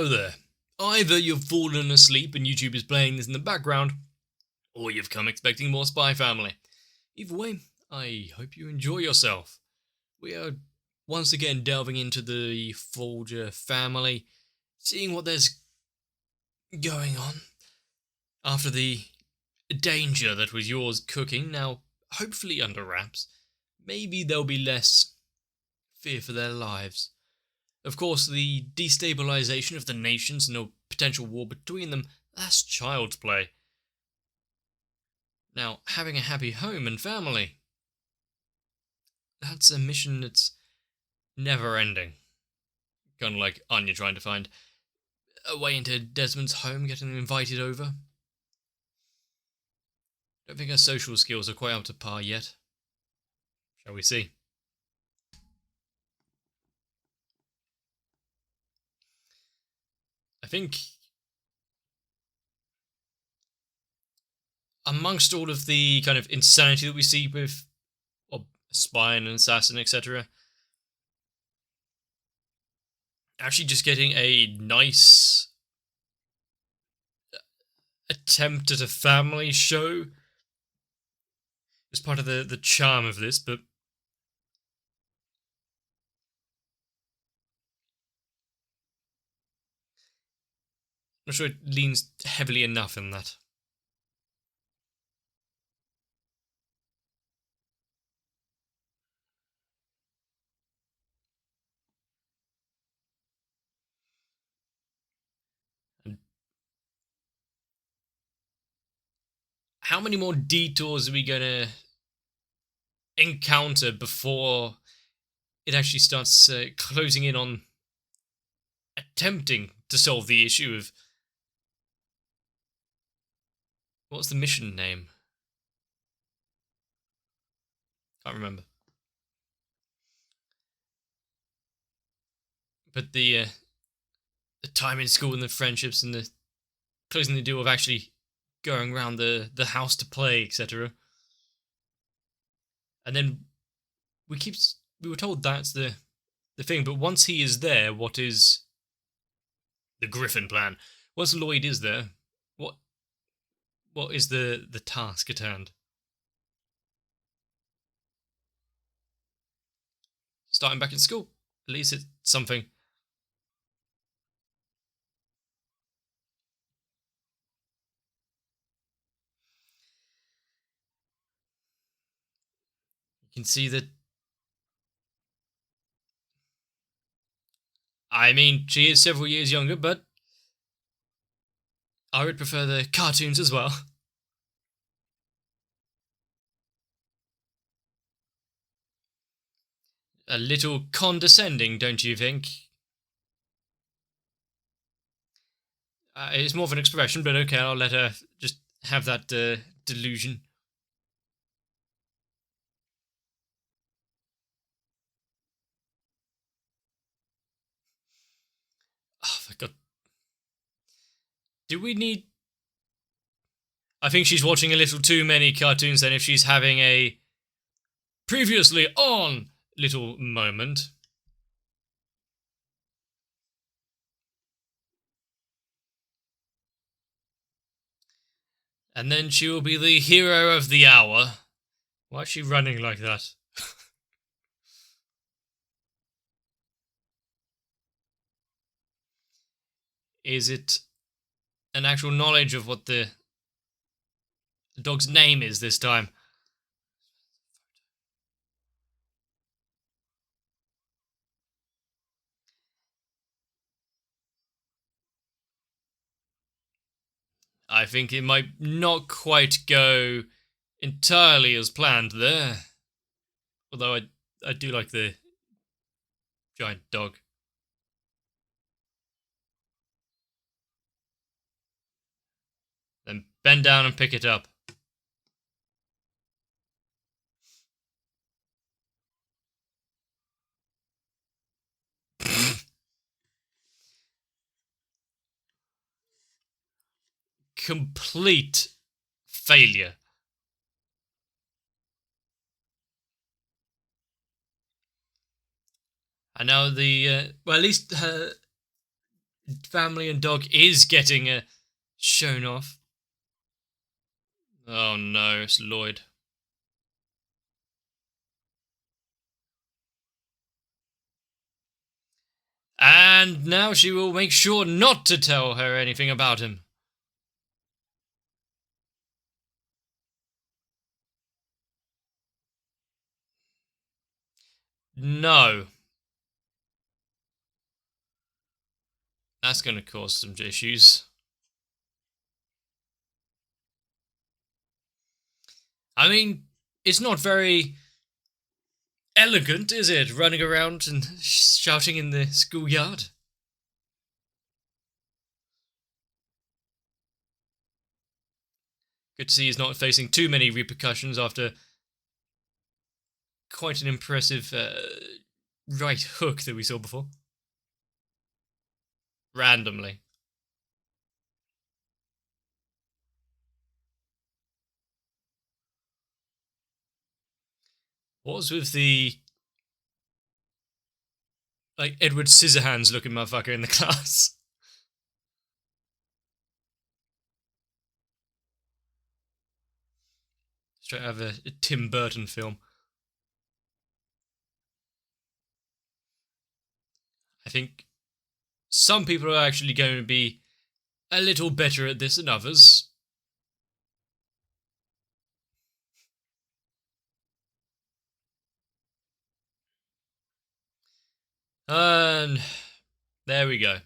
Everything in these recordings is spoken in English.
So there. Either you've fallen asleep and YouTube is playing this in the background, or you've come expecting more Spy Family. Either way, I hope you enjoy yourself. We are once again delving into the Folger family, seeing what there's going on. After the danger that was yours cooking, now hopefully under wraps, maybe there'll be less fear for their lives. Of course, the destabilization of the nations and a potential war between them, that's child's play. Now, having a happy home and family, that's a mission that's never ending. Kind of like Anya trying to find a way into Desmond's home, getting them invited over. Don't think her social skills are quite up to par yet. Shall we see? I think amongst all of the kind of insanity that we see with a spy and an assassin, etc., actually just getting a nice attempt at a family show is part of the charm of this, but I'm not sure it leans heavily enough in that. And how many more detours are we gonna encounter before it actually starts closing in on attempting to solve the issue of what's the mission name? Can't remember. But the time in school and the friendships and the closing the deal of actually going around the house to play, etc. And then we were told that's the thing, but once he is there, what is the Griffin plan? Once Lloyd is there, what is the task at hand? Starting back in school. At least it's something. You can see that. I mean, she is several years younger, but I would prefer the cartoons as well. A little condescending, don't you think? It's more of an expression, but okay, I'll let her just have that delusion. Oh, my God. Do we need... I think she's watching a little too many cartoons then if she's having a previously on little moment. And then she will be the hero of the hour. Why is she running like that? Is it an actual knowledge of what the dog's name is this time? I think it might not quite go entirely as planned there. Although I do like the giant dog. Then bend down and pick it up. Complete failure. And now well, at least her family and dog is getting shown off. Oh no, it's Lloyd. And now she will make sure not to tell her anything about him. No. That's going to cause some issues. I mean, it's not very elegant, is it? Running around and shouting in the schoolyard. Good to see he's not facing too many repercussions after quite an impressive right hook that we saw before. Randomly. What was with the like Edward Scissorhands looking motherfucker in the class? Straight out of a Tim Burton film. I think some people are actually going to be a little better at this than others. And there we go.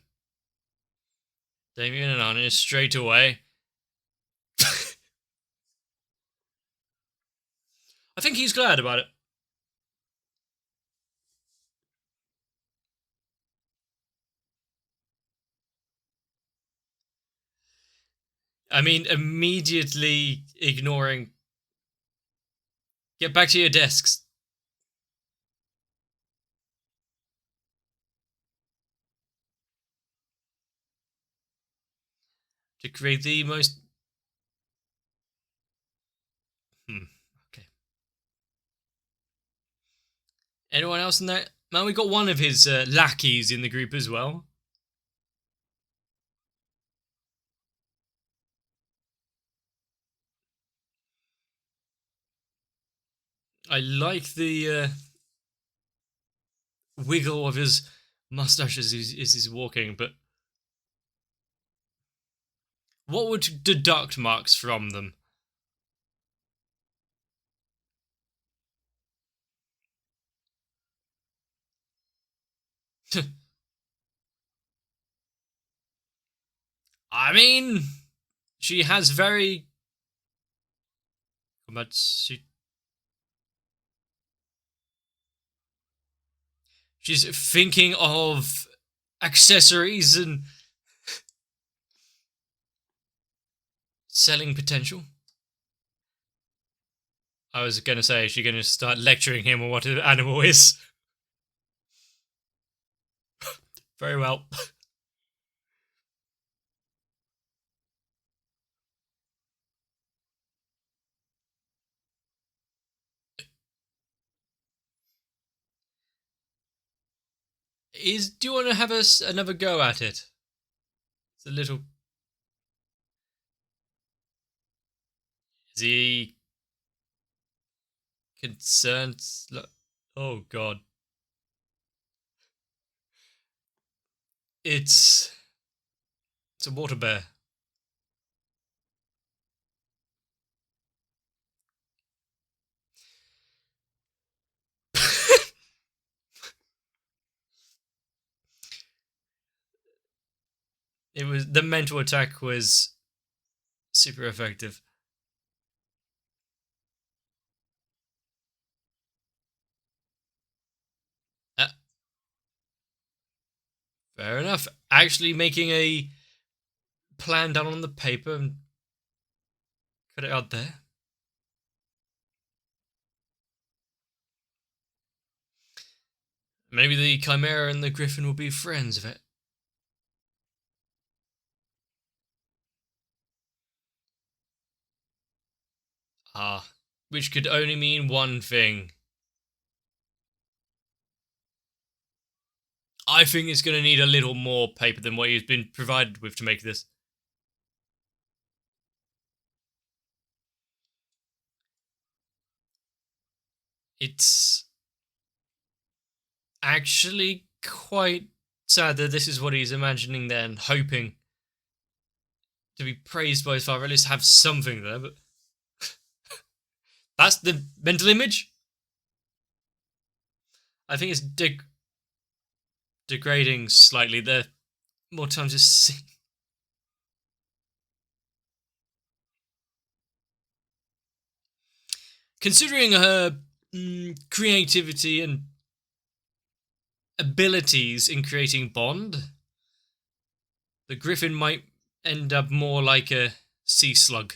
Damien and Anya straight away. I think he's glad about it. I mean, immediately ignoring. Get back to your desks. To create the most. Okay. Anyone else in that? Man, we got one of his lackeys in the group as well. I like the wiggle of his mustache as he's walking, but what would deduct marks from them? I mean, she has very. But she's thinking of accessories and selling potential. I was going to say, is she going to start lecturing him on what an animal is? Very well. Do you want to have another go at it? It's a little. Is he concerned? Oh God. It's a water bear. It was the mental attack was super effective. Uh, Fair enough. Actually making a plan down on the paper and put it out there. Maybe the Chimera and the Griffin will be friends of it. Ah, which could only mean one thing. I think it's going to need a little more paper than what he's been provided with to make this. It's actually quite sad that this is what he's imagining there and hoping to be praised by his father, at least have something there, but that's the mental image. I think it's degrading slightly there. More times just see. Considering her creativity and abilities in creating bond, the griffin might end up more like a sea slug.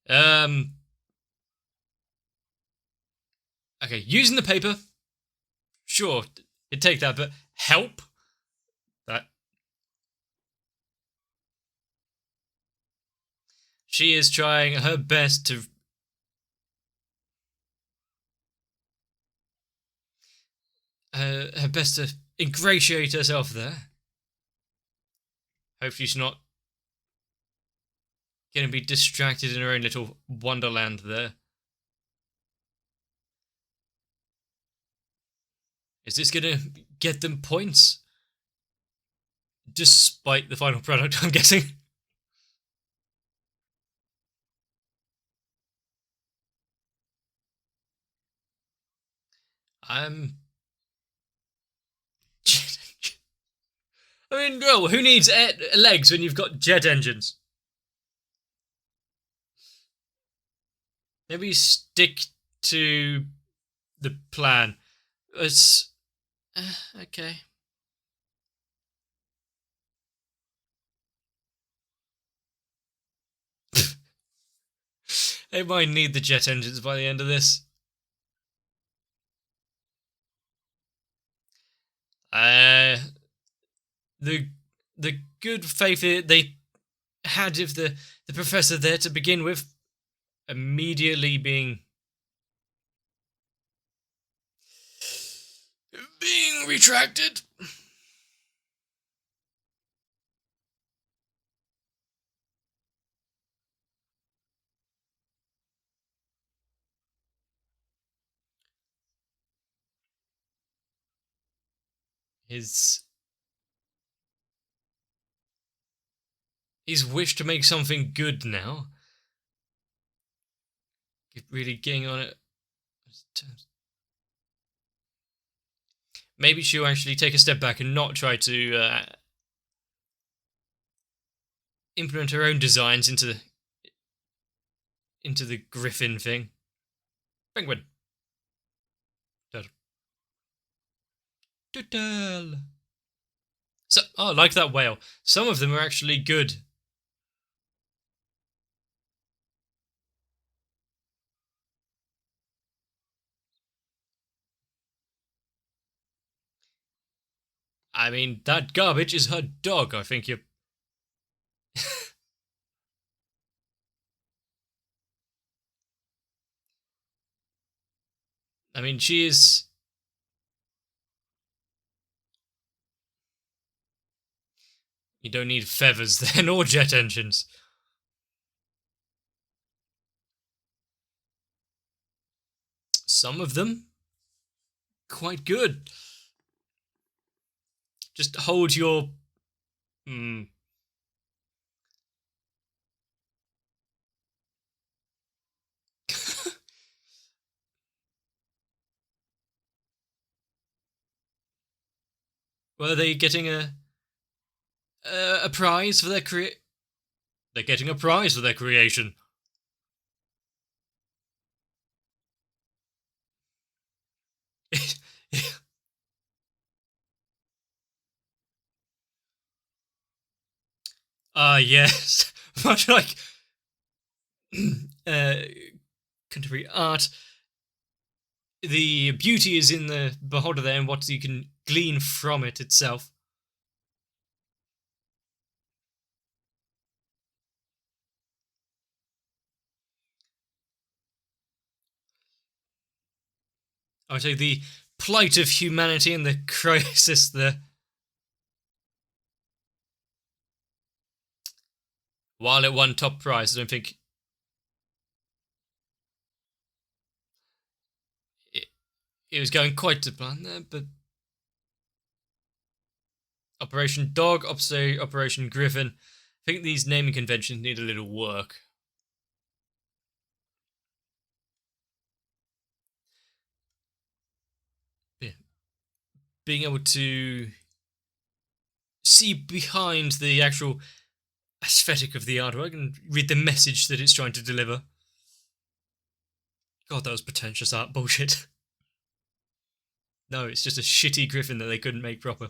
Um. Okay, using the paper, sure, you'd take that, but help that. She is trying her best to her best to ingratiate herself there. Hopefully, she's not going to be distracted in her own little wonderland there. Is this going to get them points? Despite the final product, I'm guessing. I'm. I mean, well, who needs legs when you've got jet engines? Maybe stick to the plan. It's okay. They might need the jet engines by the end of this. Uh, the the good faith they had of the professor there to begin with, immediately being retracted. His wish to make something good now. Really getting on it. Maybe she'll actually take a step back and not try to implement her own designs into the griffin thing. Penguin. Turtle. Turtle. So, oh, like that whale. Some of them are actually good. I mean, that garbage is her dog. I think you. I mean, she is. You don't need feathers then, or jet engines. Some of them, quite good. Just hold your. Hmm. Were they getting a prize for their They're getting a prize for their creation. Yes. Much like contemporary art, the beauty is in the beholder there and what you can glean from it itself. I would say the plight of humanity and the crisis there. While it won top prize, I don't think it, it was going quite to plan there, but Operation Dog, Operation Griffin. I think these naming conventions need a little work. Yeah. Being able to see behind the actual aesthetic of the artwork and read the message that it's trying to deliver. God, that was pretentious art bullshit. No, it's just a shitty griffin that they couldn't make proper.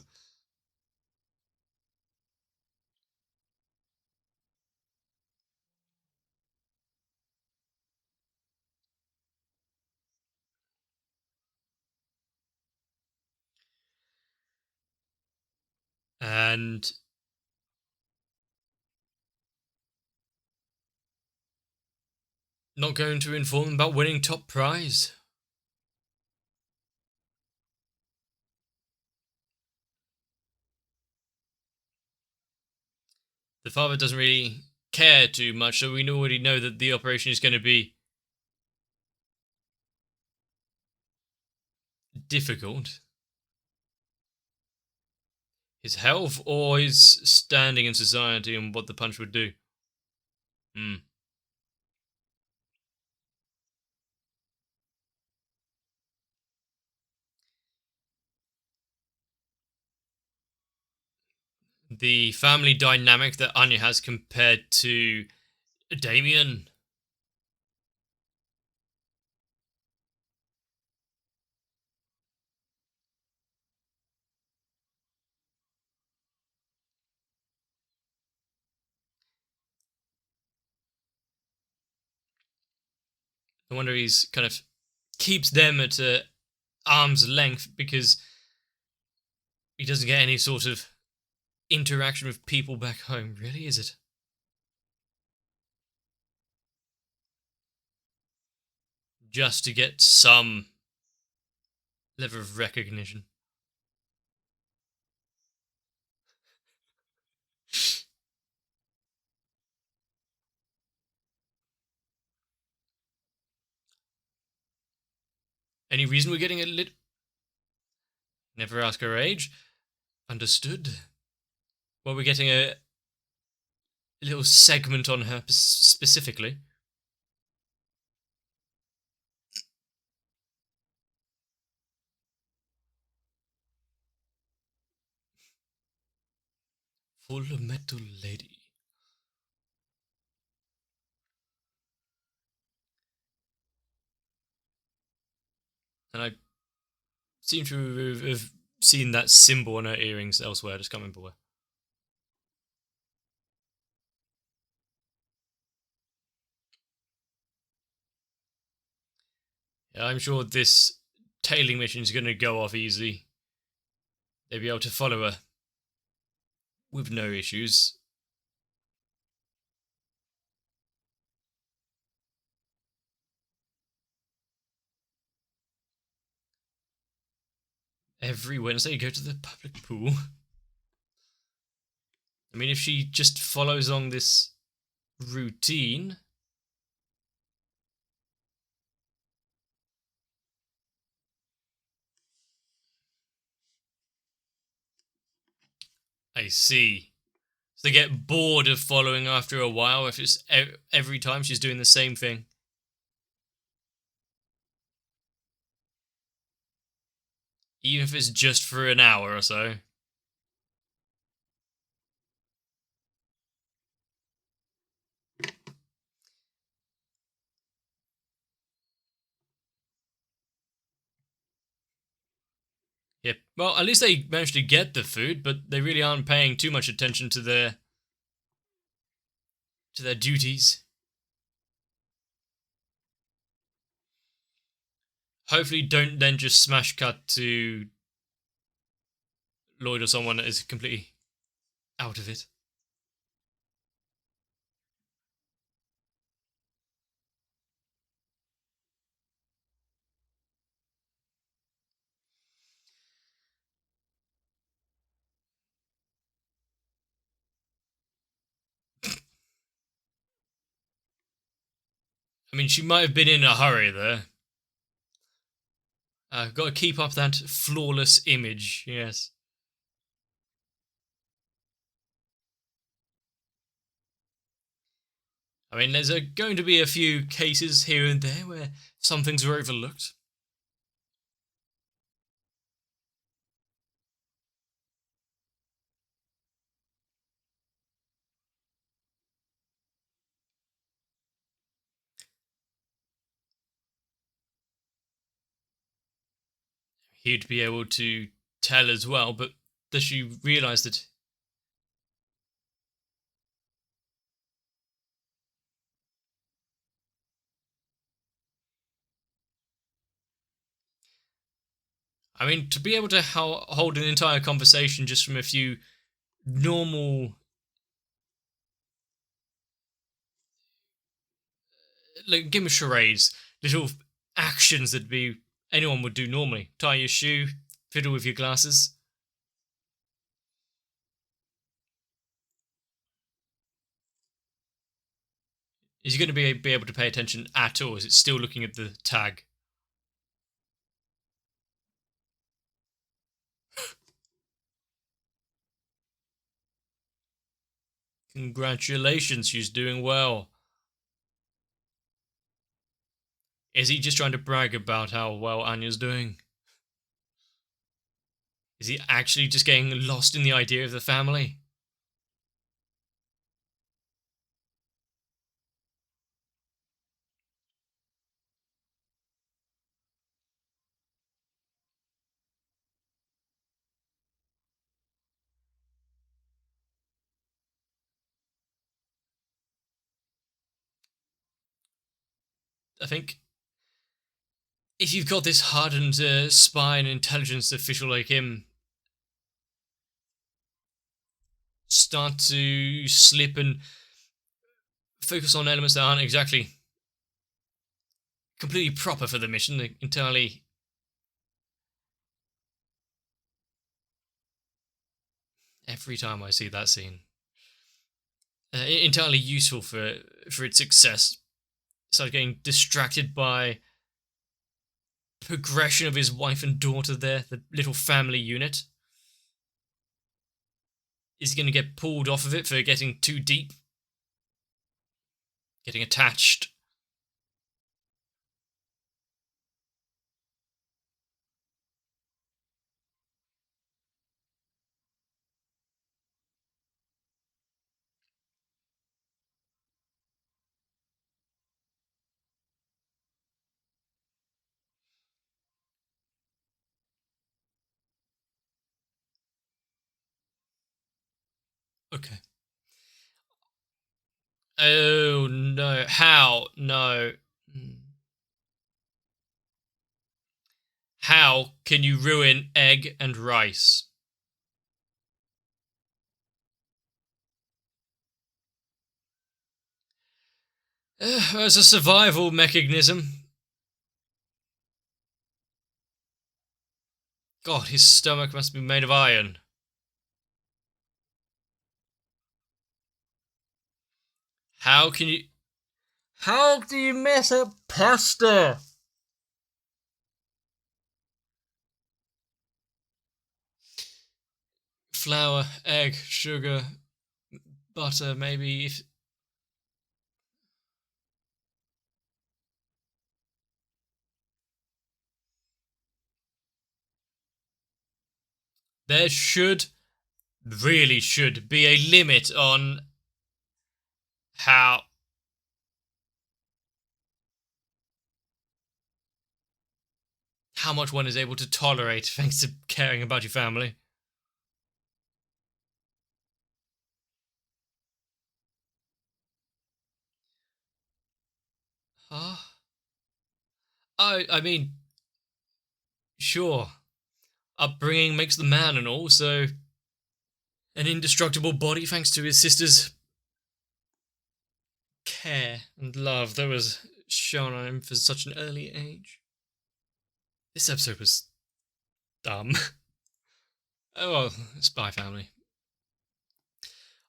And not going to inform them about winning top prize. The father doesn't really care too much, so we already know that the operation is going to be difficult. His health or his standing in society and what the punch would do. Hmm. The family dynamic that Anya has compared to Damien. I wonder he's kind of keeps them at arm's length because he doesn't get any sort of interaction with people back home, really, is it? Just to get some level of recognition. Any reason we're getting a lit? Never ask her age. Understood. Well, we're getting a little segment on her specifically. Full metal lady. And I seem to have seen that symbol on her earrings elsewhere. Just can't remember where. Yeah, I'm sure this tailing mission is going to go off easy. They'll be able to follow her with no issues. Every Wednesday, go to the public pool. I mean, if she just follows on this routine. I see. So they get bored of following after a while if it's every time she's doing the same thing. Even if it's just for an hour or so. Yep. Well, at least they managed to get the food, but they really aren't paying too much attention to their duties. Hopefully, don't then just smash cut to Lloyd or someone that is completely out of it. I mean, she might have been in a hurry there. Got to keep up that flawless image, yes. I mean, there's going to be a few cases here and there where some things are overlooked. He'd be able to tell as well, but does she realise that? I mean, to be able to hold an entire conversation just from a few normal, like, give me charades, little actions that be anyone would do normally. Tie your shoe, fiddle with your glasses. Is he going to be able to pay attention at all? Is it still looking at the tag? Congratulations, she's doing well. Is he just trying to brag about how well Anya's doing? Is he actually just getting lost in the idea of the family? I think if you've got this hardened spy and intelligence official like him, start to slip and focus on elements that aren't exactly completely proper for the mission, entirely. Every time I see that scene, entirely useful for its success. Start getting distracted by progression of his wife and daughter there, the little family unit. Is he going to get pulled off of it for getting too deep? Getting attached? Okay. Oh no. How? No. How can you ruin egg and rice? As a survival mechanism. God, his stomach must be made of iron. How can you. How do you mess up pasta? Flour, egg, sugar, butter, maybe. If there really should be a limit on how much one is able to tolerate thanks to caring about your family. Huh? I mean, sure, upbringing makes the man, and also an indestructible body thanks to his sister's care and love that was shown on him for such an early age. This episode was dumb. Oh well, Spy Family.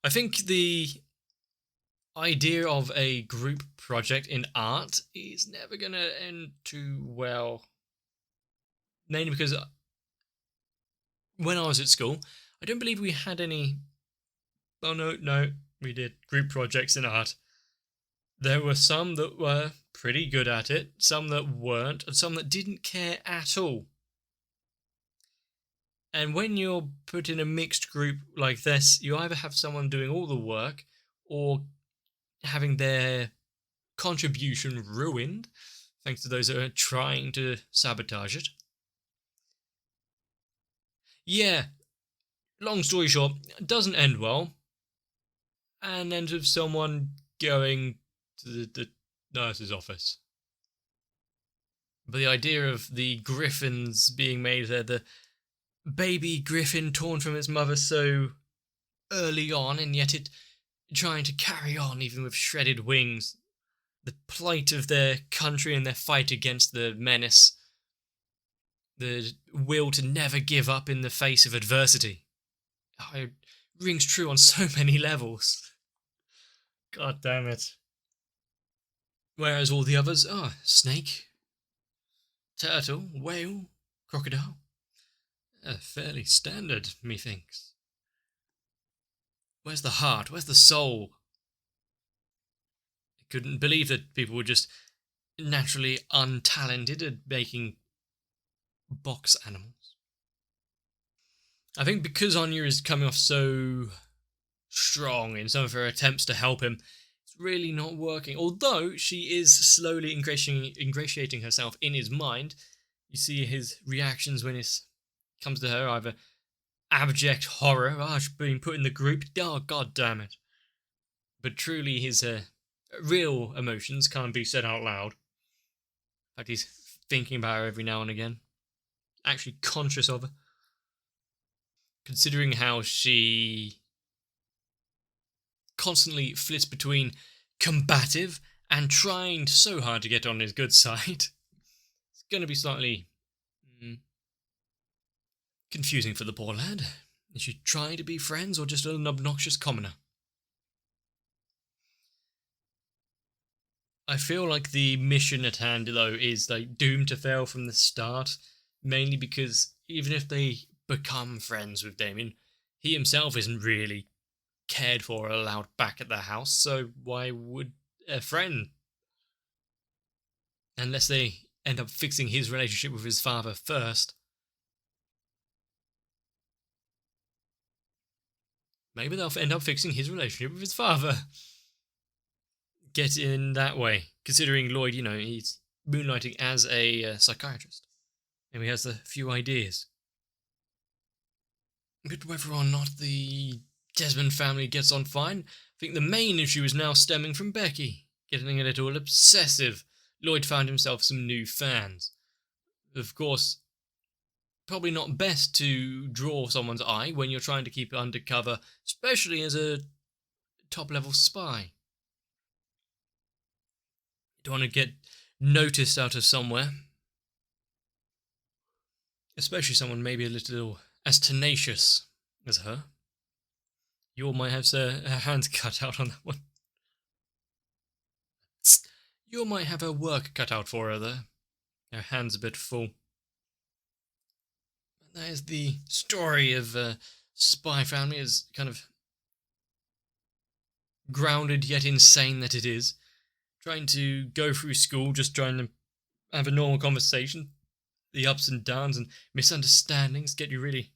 I think idea of a group project in art is never going to end too well. Mainly because when I was at school, I don't believe we had any. Oh, no, we did group projects in art. There were some that were pretty good at it, some that weren't, and some that didn't care at all. And when you're put in a mixed group like this, you either have someone doing all the work or having their contribution ruined thanks to those that are trying to sabotage it. Yeah, long story short, it doesn't end well and ends with someone going to the nurse's office. But the idea of the griffins being made there, the baby griffin torn from its mother so early on, and yet it trying to carry on even with shredded wings, the plight of their country and their fight against the menace, the will to never give up in the face of adversity. Oh, it rings true on so many levels. God damn it. Whereas all the others are snake, turtle, whale, crocodile. Fairly standard, methinks. Where's the heart? Where's the soul? I couldn't believe that people were just naturally untalented at making box animals. I think because Anya is coming off so strong in some of her attempts to help him, it's really not working. Although she is slowly ingratiating herself in his mind. You see his reactions when it comes to her, either abject horror, she's being put in the group, oh god damn it. But truly his real emotions can't be said out loud. In fact, he's thinking about her every now and again, actually conscious of her. Considering how she constantly flits between combative and trying so hard to get on his good side, it's going to be slightly confusing for the poor lad. Is she trying to be friends or just an obnoxious commoner? I feel like the mission at hand, though, is like doomed to fail from the start, mainly because even if they become friends with Damien, he himself isn't really cared for or allowed back at the house, so why would a friend? Unless they end up fixing his relationship with his father first. Maybe they'll end up fixing his relationship with his father. Get in that way, considering Lloyd, he's moonlighting as a psychiatrist. And he has a few ideas. But whether or not the Desmond family gets on fine, I think the main issue is now stemming from Becky, getting a little obsessive. Lloyd found himself some new fans. Of course, probably not best to draw someone's eye when you're trying to keep it undercover, especially as a top-level spy. You don't want to get noticed out of somewhere. Especially someone maybe a little as tenacious as her. You all might have her hands cut out on that one. You all might have her work cut out for her there. Her hands a bit full. That is the story of Spy Family, as kind of grounded yet insane that it is. Trying to go through school, just trying to have a normal conversation. The ups and downs and misunderstandings get you really...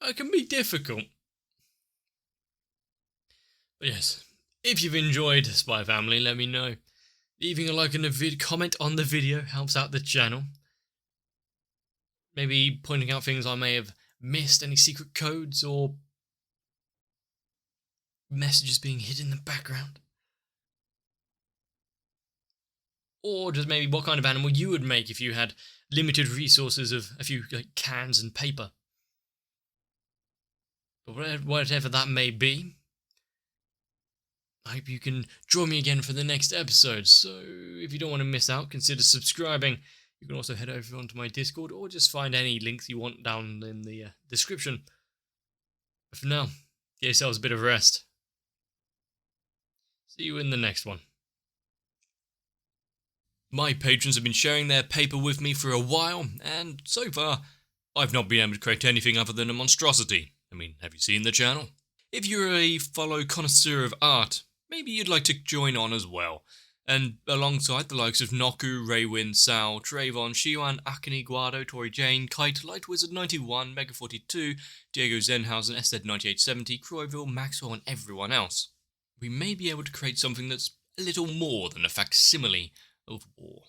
It can be difficult. But yes, if you've enjoyed Spy Family, let me know. Leaving a like and a comment on the video helps out the channel. Maybe pointing out things I may have missed, any secret codes or messages being hidden in the background. Or just maybe what kind of animal you would make if you had limited resources of a few cans and paper. But whatever that may be, I hope you can join me again for the next episode. So if you don't want to miss out, consider subscribing. You can also head over onto my Discord or just find any links you want down in the description. But for now, get yourselves a bit of rest. See you in the next one. My patrons have been sharing their paper with me for a while, and so far, I've not been able to create anything other than a monstrosity. I mean, have you seen the channel? If you're a fellow connoisseur of art, maybe you'd like to join on as well. And alongside the likes of Noku, Raywin, Sal, Trayvon, Shiwan, Akane, Guado, Tori Jane, Kite, Light Wizard 91, Mega 42, Diego Zenhausen, SZ9870, Croyville, Maxwell, and everyone else, we may be able to create something that's a little more than a facsimile of war.